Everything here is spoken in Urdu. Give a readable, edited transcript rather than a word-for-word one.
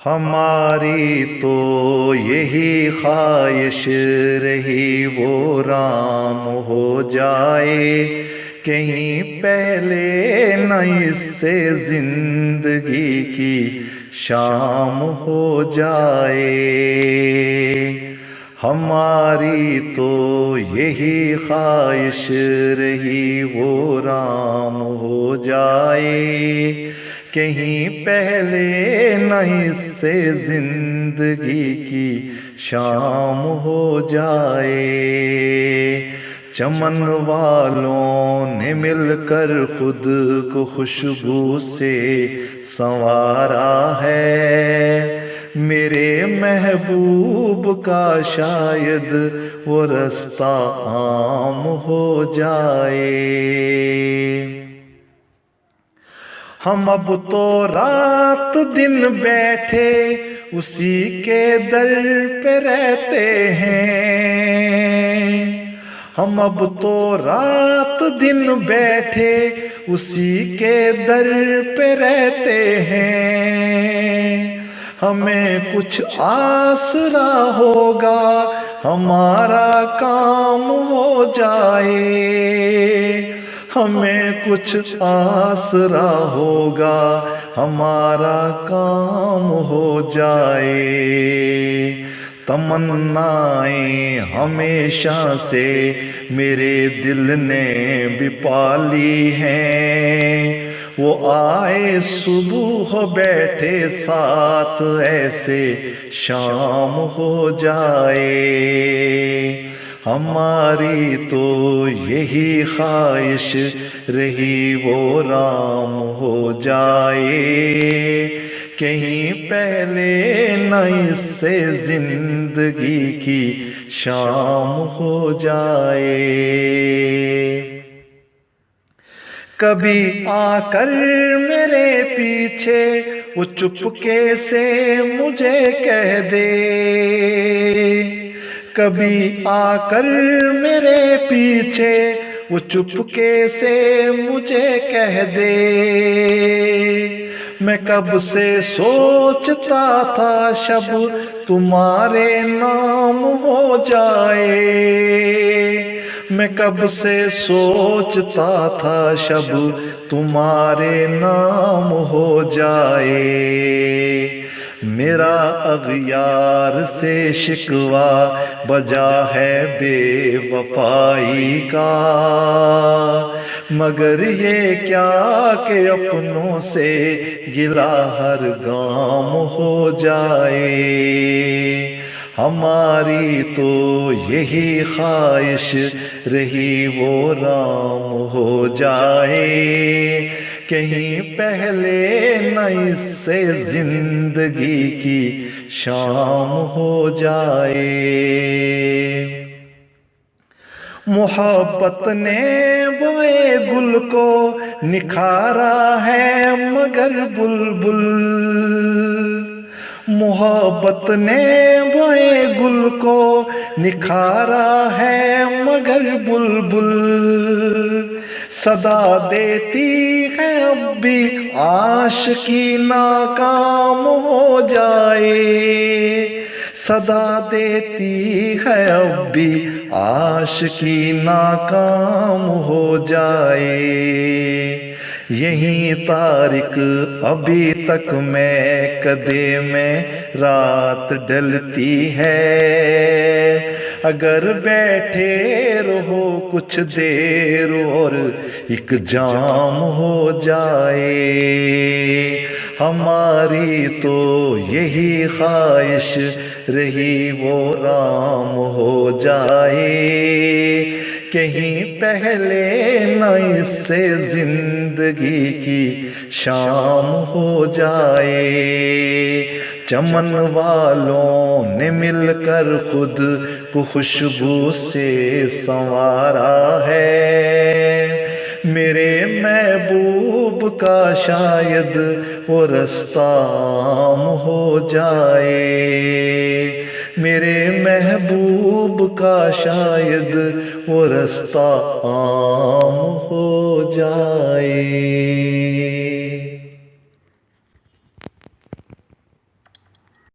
ہماری تو یہی خواہش رہی وہ رام ہو جائے، کہیں پہلے نہ اس سے زندگی کی شام ہو جائے۔ ہماری تو یہی خواہش رہی وہ رام ہو جائے، کہیں پہلے نہ اس سے زندگی کی شام ہو جائے۔ چمن والوں نے مل کر خود کو خوشبو سے سنوارا ہے، میرے محبوب کا شاید وہ رستہ عام ہو جائے۔ ہم اب تو رات دن بیٹھے اسی کے در پہ رہتے ہیں، ہم اب تو رات دن بیٹھے اسی کے در پہ رہتے ہیں، ہمیں کچھ آسرا ہوگا ہمارا کام ہو جائے، ہمیں کچھ آسرا ہوگا ہمارا کام ہو جائے۔ تمنائیں ہمیشہ سے میرے دل نے بھی پالی ہیں، وہ آئے صبح بیٹھے ساتھ ایسے شام ہو جائے۔ ہماری تو یہی خواہش رہی وہ رام ہو جائے، کہیں پہلے نہ اس سے زندگی کی شام ہو جائے۔ کبھی آ کر میرے پیچھے وہ چپکے سے مجھے کہہ دے، کبھی آ کر میرے پیچھے وہ چپکے سے مجھے کہہ دے، میں کب سے سوچتا تھا شب تمہارے نام ہو جائے، میں کب سے سوچتا تھا شب تمہارے نام ہو جائے۔ میرا اغیار سے شکوہ بجا ہے بے وفائی کا، مگر یہ کیا کہ اپنوں سے گلہ ہر گام ہو جائے۔ ہماری تو یہی خواہش رہی وہ رام ہو جائے، کہیں پہلے نہ اس سے زندگی کی شام ہو جائے۔ محبت نے بوئے گل کو نکھارا ہے مگر بلبل، محبت نے بوئے گل کو نکھارا ہے مگر بلبل، صدا دیتی ہے اب بھی عاشقی ناکام ہو جائے، صدا دیتی ہے اب بھی عاشقی ناکام ہو جائے۔ یہیں تارک ابھی تک میں کدے میں رات ڈلتی ہے، اگر بیٹھے رہو کچھ دیر اور ایک جام ہو جائے۔ ہماری تو یہی خواہش رہی وہ رام ہو جائے، کہیں پہلے نہ اس سے زندگی کی شام ہو جائے۔ چمن والوں نے مل کر خود کو خوشبو سے سنوارا ہے، میرے محبوب کا شاید وہ رستہ عام ہو جائے، میرے محبوب کا شاید وہ رستہ عام ہو جائے۔